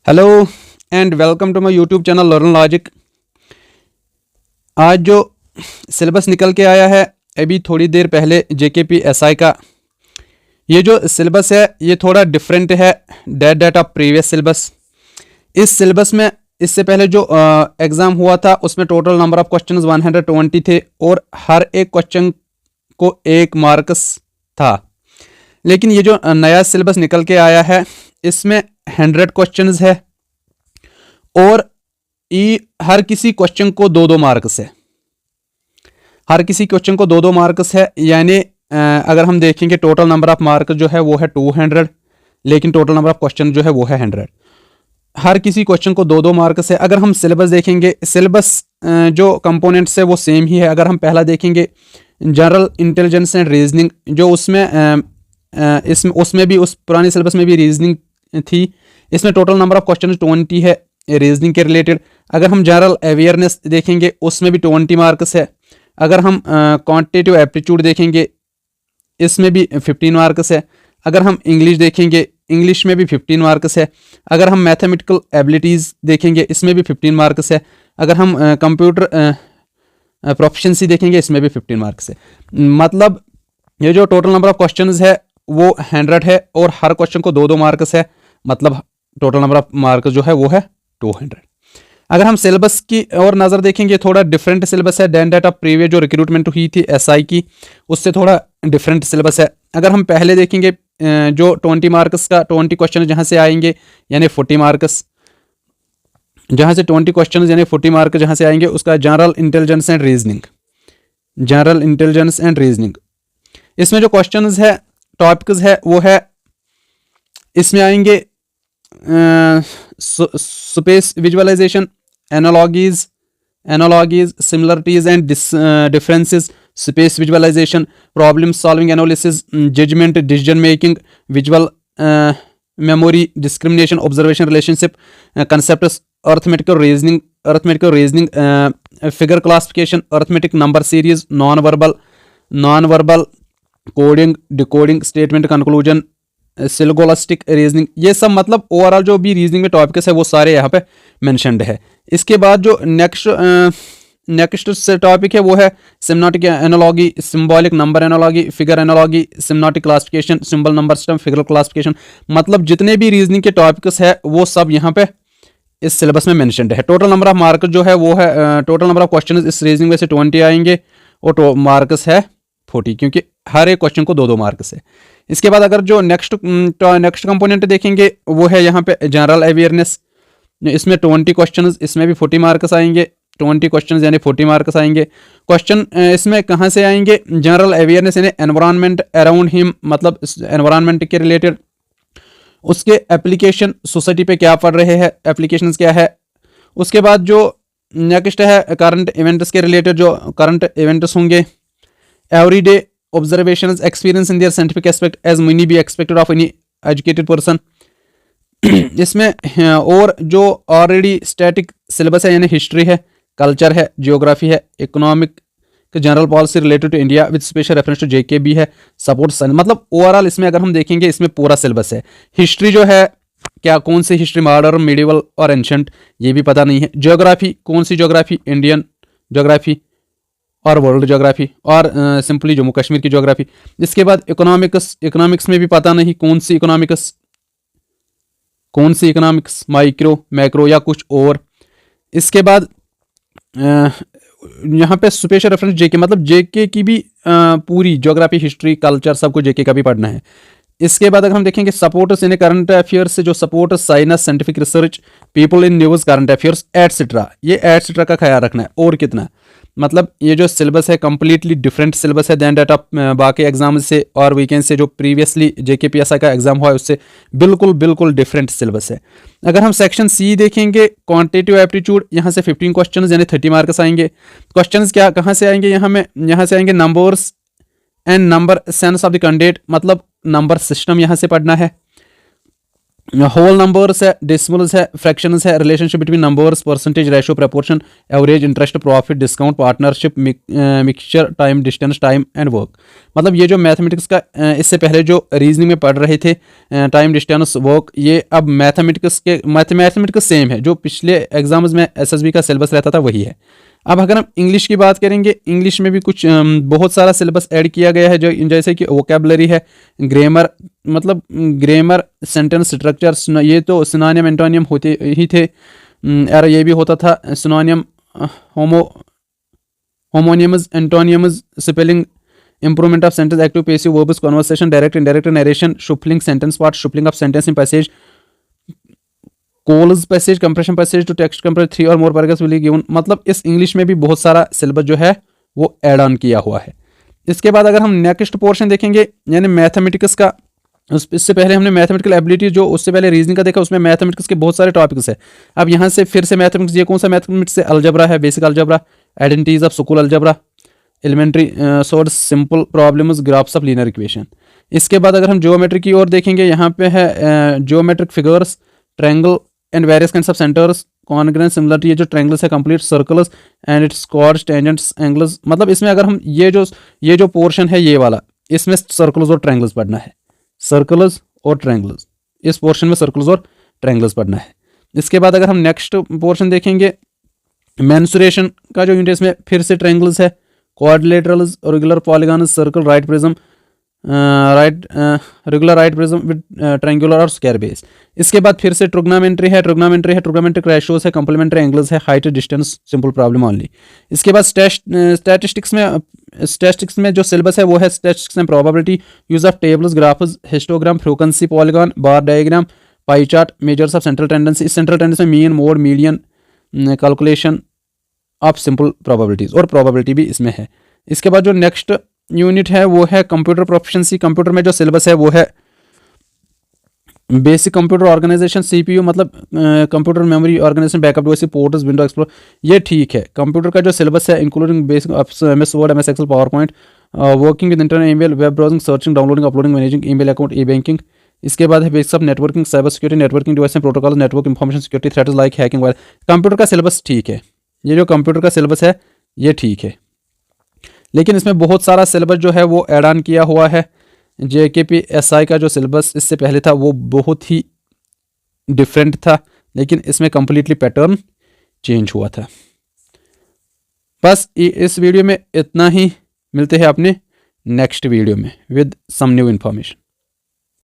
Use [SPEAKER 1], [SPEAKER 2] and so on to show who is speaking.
[SPEAKER 1] Hello and welcome to my YouTube channel learn logic. आज जो syllabus निकल के आया है अभी थोड़ी देर पहले JKPSI का, ये जो सिलेबस है ये थोड़ा डिफरेंट है डेट ऑफ प्रीवियस सिलेबस। इस सिलेबस में इससे पहले जो एग्ज़ाम हुआ था उसमें टोटल नंबर ऑफ क्वेश्चंस 120 थे और हर एक क्वेश्चन को 1 मार्क्स था। लेकिन ये जो नया सिलेबस निकल के आया है इसमें 100 क्वेश्चंस है और हर किसी क्वेश्चन को 2-2 मार्क्स है। हर किसी क्वेश्चन को 2-2 मार्क्स है, यानी अगर हम देखेंगे टोटल नंबर ऑफ मार्क्स जो है वो है 200, लेकिन टोटल नंबर ऑफ क्वेश्चन जो है वो है 100। हर किसी क्वेश्चन को 2-2 मार्क्स है। अगर हम सिलेबस देखेंगे, सिलेबस जो कंपोनेंट्स है वो सेम ही है। अगर हम पहला देखेंगे जनरल इंटेलिजेंस एंड रीजनिंग, जो उसमें भी उस पुराने सिलेबस में भी रीजनिंग थी। इसमें टोटल नंबर ऑफ क्वेश्चन 20 है रीजनिंग के रिलेटेड। अगर हम जनरल अवेयरनेस देखेंगे उसमें भी 20 मार्क्स है। अगर हम क्वांटिटेटिव एप्टीट्यूड देखेंगे इसमें भी 15 मार्क्स है। अगर हम इंग्लिश देखेंगे इंग्लिश में भी 15 मार्क्स है। अगर हम मैथमेटिकल एबिलिटीज़ देखेंगे इसमें भी 15 मार्क्स है। अगर हम कंप्यूटर प्रोफिशिएंसी देखेंगे इसमें भी 15 मार्क्स है। मतलब ये जो टोटल नंबर ऑफ क्वेश्चंस है वो 100 है और हर क्वेश्चन को 2-2 मार्क्स है। मतलब टोटल नंबर ऑफ मार्क्स जो है वो है 200। अगर हम सिलेबस की और नज़र देखेंगे, थोड़ा डिफरेंट सिलेबस है डेट ऑफ प्रीवियस जो रिक्रूटमेंट हुई थी SI की, उससे थोड़ा डिफरेंट सिलेबस है। अगर हम पहले देखेंगे जो 20 मार्क्स का 20 क्वेश्चन जहाँ से आएंगे यानी 40 मार्क्स, जहाँ से 20 क्वेश्चन यानी 40 मार्क जहाँ से आएंगे उसका general intelligence and reasoning. General intelligence and reasoning इसमें जो क्वेश्चंस है टॉपिक्स है वो है, इसमें आएंगे space visualization, analogies, similarities and differences, space visualization, problem solving analysis, judgement, decision making, visual memory, discrimination, observation, relationship, concepts, arithmetical reasoning, figure classification, arithmetic number series, non verbal coding, decoding, statement conclusion, syllogistic reasoning, ये सब मतलब overall जो भी reasoning में topics है वो सारे यहाँ पे मेंशन्ड है। इसके बाद जो नेक्स्ट से टॉपिक है वो है semantic analogy, symbolic number analogy, figure analogy, semantic classification, symbol number system, figure classification. मतलब जितने भी रीजनिंग के टॉपिक्स है वो सब यहाँ पे इस सिलेबस में मेंशन्ड है। टोटल नंबर ऑफ मार्क्स जो है वो है टोटल नंबर ऑफ क्वेश्चन इस रीजनिंग में से 20 आएंगे और मार्क्स है 40, क्योंकि हर एक क्वेश्चन को 2-2 मार्क्स है। इसके बाद अगर जो नेक्स्ट कंपोनेंट देखेंगे वो है यहाँ पे जनरल अवेयरनेस, इसमें 20 क्वेश्चन, इसमें भी 40 मार्क्स आएंगे। 20 क्वेश्चन यानी 40 मार्क्स आएंगे। क्वेश्चन इसमें कहाँ से आएंगे? जनरल अवेयरनेस यानी एनवायरनमेंट अराउंड हिम, मतलब एनवायरनमेंट के रिलेटेड, उसके एप्लीकेशन, सोसाइटी पे क्या पढ़ रहे हैं, एप्लीकेशंस क्या है। उसके बाद जो नेक्स्ट है करंट इवेंट्स के रिलेटेड, जो करंट इवेंट्स होंगे, everyday observations, experience in their scientific aspect as many be expected of any educated person. इसमें और जो ऑलरेडी स्टैटिक सिलेबस है यानी हिस्ट्री है, कल्चर है, जियोग्राफी है, economic, general policy related to India with special reference to JKB है, support science. मतलब ओवरऑल इसमें अगर हम देखेंगे इसमें पूरा सिलेबस है। हिस्ट्री जो है क्या, कौन सी हिस्ट्री, मॉडर्न, मिडिवल और एंशंट, ये भी पता नहीं है। जियोग्राफी, कौन सी जियोग्राफी, इंडियन जियोग्राफी और वर्ल्ड जियोग्राफी, और सिंपली जम्मू कश्मीर की जियोग्राफी। इसके बाद इकोनॉमिक्स में भी पता नहीं कौन सी इकोनॉमिक्स, माइक्रो, मैक्रो या कुछ और। इसके बाद यहाँ पे स्पेशल रेफरेंस JK, मतलब JK की भी पूरी ज्योग्राफी, हिस्ट्री, कल्चर सब कुछ JK का भी पढ़ना है। इसके बाद अगर हम देखेंगे सपोर्ट्स इन करंट अफेयर्स से, जो support science, scientific research, people in news, current affairs etcetera, ये एटसेट्रा का ख्याल रखना है। और कितना, मतलब ये जो सिलेबस है कंप्लीटली डिफरेंट सिलेबस है दैन डेट ऑफ बाकी एग्जाम से और वीकेंड से, जो प्रीवियसली JKPSI का एग्जाम हुआ है उससे बिल्कुल डिफरेंट सिलेबस है। अगर हम सेक्शन C देखेंगे, क्वांटिटेटिव एप्टीट्यूड, यहाँ से 15 क्वेश्चन यानी 30 मार्क्स आएंगे। क्वेश्चन क्या कहाँ से आएंगे? यहाँ से आएंगे numbers and number sense of the candidate, मतलब नंबर सिस्टम यहाँ से पढ़ना है। होल नंबर्स है, डेसिमल्स है, फ्रैक्शंस है, relationship between numbers, percentage, ratio, proportion, average, interest, profit, discount, partnership, mixture, time, distance, time and work. मतलब ये जो मैथमेटिक्स का इससे पहले जो रीजनिंग में पढ़ रहे थे टाइम, डिस्टेंस, वर्क, ये अब मैथमेटिक्स सेम है, जो पिछले एग्जाम्स में एसएसबी का सिलेबस रहता था वही है। अब अगर हम इंग्लिश की बात करेंगे, इंग्लिश में भी कुछ बहुत सारा सिलेबस ऐड किया गया है, जो जैसे कि वोकेबलरी है, ग्रामर, मतलब ग्रामर, सेंटेंस स्ट्रक्चर, ये तो सिनोनिम एंटोनियम होते ही थे, यार ये भी होता था synonym, homonyms, antonyms, spelling, improvement of sentence, active passive verbs, conversation, direct indirect narration, shuffling sentence part, shuffling of sentence in passage, cloze passage, comprehension passage two text compress, 3 और more paragraphs will be given. मतलब इस English में भी बहुत सारा syllabus जो है वो ऐड ऑन किया हुआ है। इसके बाद अगर हम नेक्स्ट पोर्शन देखेंगे, यानी मैथमेटिक्स का, इससे पहले हमने मैथमेटिकल एबिलिटी जो उससे पहले रीजनिंग का देखा, उसमें मैथमेटिक्स के बहुत सारे टॉपिक्स है। अब यहाँ से फिर से मैथमेटिक्स, ये कौन सा मैथमेटिक्स है? अलजबरा है, basic algebra, identities of school algebra, elementary sort, simple problems, graphs of linear equation. इसके बाद अगर हम ज्योमेट्री की ओर देखेंगे, यहाँ पे है geometric figures, triangle and various kinds of centres, congruence, similarity, ये जो ट्रायंगल्स है, complete circles and its chords, tangents, angles. मतलब इसमें अगर हम ये जो पोर्शन है ये वाला, इसमें सर्कल्स और ट्रायंगल्स पढ़ना है, सर्कल्स और ट्रायंगल्स, इस पोर्शन में सर्कल्स और ट्रायंगल्स पढ़ना है। इसके बाद अगर हम नेक्स्ट पोर्शन देखेंगे, मेंसुरेशन का जो यूनिट, इसमें फिर से ट्रायंगल्स है, quadrilaterals, regular polygons, circle, right prism, regular right prism with triangular और स्क्वायर बेस। इसके बाद फिर से ट्रिग्नोमेट्रिक रेशियोज है, कॉम्प्लीमेंट्री एंगल्स है, height, distance, simple problem only. इसके बाद स्टैटिस्टिक्स में जो सिलेबस है वो है स्टैटिस्टिक्स में probability, use of tables, graphs, histogram, frequency, polygon, bar diagram, pie chart, measures of central tendency. इस सेंट्रल टेंडेंसी में mean, mode, median, calculation of simple probabilities और प्रोबेबिलिटी भी इसमें है। इसके बाद जो नेक्स्ट यूनिट है वो है कंप्यूटर प्रोफिशिएंसी। कंप्यूटर में जो सिलेबस है वो है बेसिक कंप्यूटर ऑर्गेनाइजेशन, सीपीयू, मतलब computer memory organisation, backup device, ports, window explore, ये ठीक है। कंप्यूटर का जो सिलेबस है including basic MS Word, MS Excel, PowerPoint, working with internet, email, web browsing, searching, downloading, uploading, managing email account, e banking. इसके बाद है basics of networking, cyber security, networking device and protocol, network information security, threats like hacking wire. Computer का syllabus ठीक है, ये जो computer का syllabus है ये ठीक है, लेकिन इसमें बहुत सारा सिलेबस जो है वो ऐड ऑन किया हुआ है। JKPSI का जो सिलेबस इससे पहले था वो बहुत ही डिफरेंट था, लेकिन इसमें कंप्लीटली पैटर्न चेंज हुआ था। बस इस वीडियो में इतना ही, मिलते हैं अपने नेक्स्ट वीडियो में विद सम न्यू इन्फॉर्मेशन।